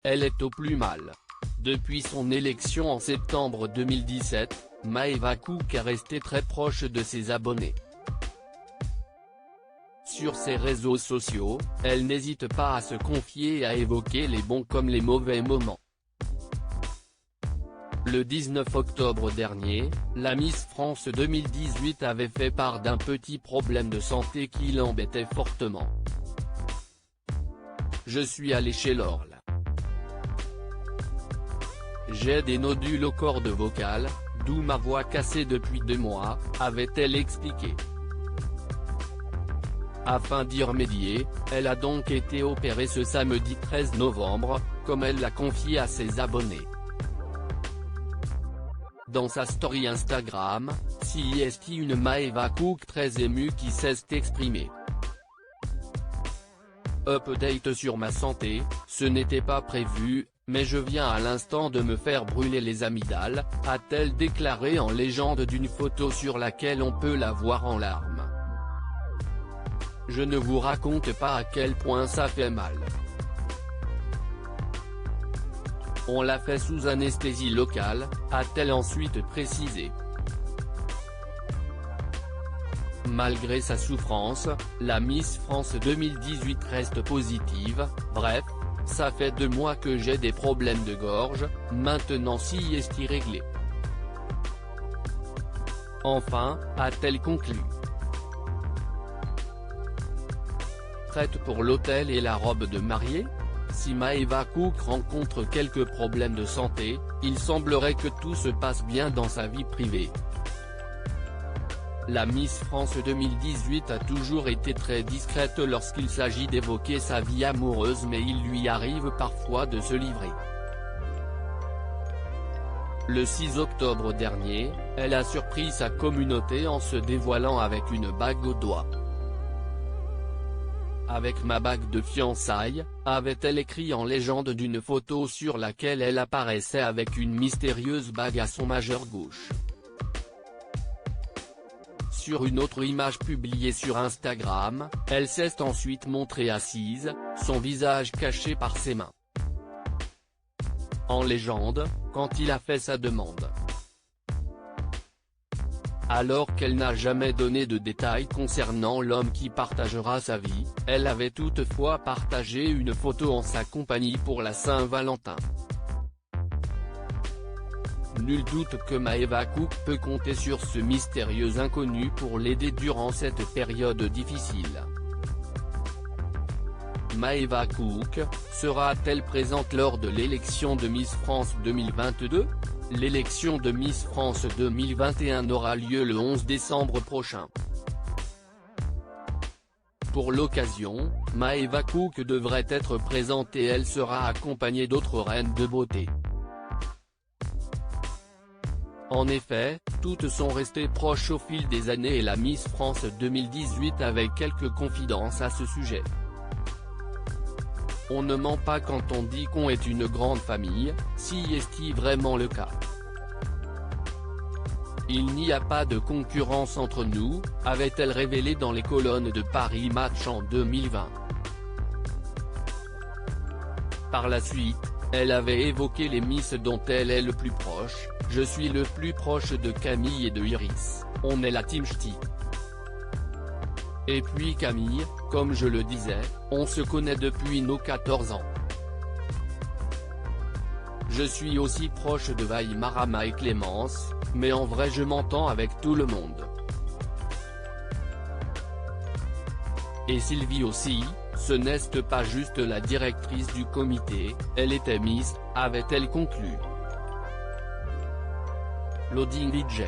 elle est au plus mal. Depuis son élection en septembre 2017, Maeva Cook est restée très proche de ses abonnés. Sur ses réseaux sociaux, elle n'hésite pas à se confier et à évoquer les bons comme les mauvais moments. Le 19 octobre dernier, la Miss France 2018 avait fait part d'un petit problème de santé qui l'embêtait fortement. Je suis allée chez l'Orle. J'ai des nodules aux cordes vocales, d'où ma voix cassée depuis 2 mois, avait-elle expliqué. Afin d'y remédier, elle a donc été opérée ce samedi 13 novembre, comme elle l'a confié à ses abonnés. Dans sa story Instagram, CIST une Maeva Cook très émue qui s'est exprimée. Update sur ma santé, ce n'était pas prévu, mais je viens à l'instant de me faire brûler les amygdales, a-t-elle déclaré en légende d'une photo sur laquelle on peut la voir en larmes. Je ne vous raconte pas à quel point ça fait mal. On l'a fait sous anesthésie locale, a-t-elle ensuite précisé. Malgré sa souffrance, la Miss France 2018 reste positive, bref, ça fait 2 mois que j'ai des problèmes de gorge, maintenant si est réglé. Enfin, a-t-elle conclu. Prête pour l'hôtel et la robe de mariée? Si Maeva Cook rencontre quelques problèmes de santé, il semblerait que tout se passe bien dans sa vie privée. La Miss France 2018 a toujours été très discrète lorsqu'il s'agit d'évoquer sa vie amoureuse, mais il lui arrive parfois de se livrer. Le 6 octobre dernier, elle a surpris sa communauté en se dévoilant avec une bague au doigt. Avec ma bague de fiançailles, avait-elle écrit en légende d'une photo sur laquelle elle apparaissait avec une mystérieuse bague à son majeur gauche. Sur une autre image publiée sur Instagram, elle s'est ensuite montrée assise, son visage caché par ses mains. En légende, quand il a fait sa demande. Alors qu'elle n'a jamais donné de détails concernant l'homme qui partagera sa vie, elle avait toutefois partagé une photo en sa compagnie pour la Saint-Valentin. Nul doute que Maeva Cook peut compter sur ce mystérieux inconnu pour l'aider durant cette période difficile. Maeva Cook sera-t-elle présente lors de l'élection de Miss France 2022 ? L'élection de Miss France 2021 aura lieu le 11 décembre prochain. Pour l'occasion, Maeva Cook devrait être présente et elle sera accompagnée d'autres reines de beauté. En effet, toutes sont restées proches au fil des années et la Miss France 2018 avait quelques confidences à ce sujet. On ne ment pas quand on dit qu'on est une grande famille, si est-il vraiment le cas. Il n'y a pas de concurrence entre nous, avait-elle révélé dans les colonnes de Paris Match en 2020. Par la suite, elle avait évoqué les Miss dont elle est le plus proche, je suis le plus proche de Camille et de Iris, on est la team ch'ti. Et puis Camille, comme je le disais, on se connaît depuis nos 14 ans. Je suis aussi proche de Vaï Marama et Clémence, mais en vrai je m'entends avec tout le monde. Et Sylvie aussi, ce n'est pas juste la directrice du comité, elle était Miss, avait-elle conclu. Loading DJ.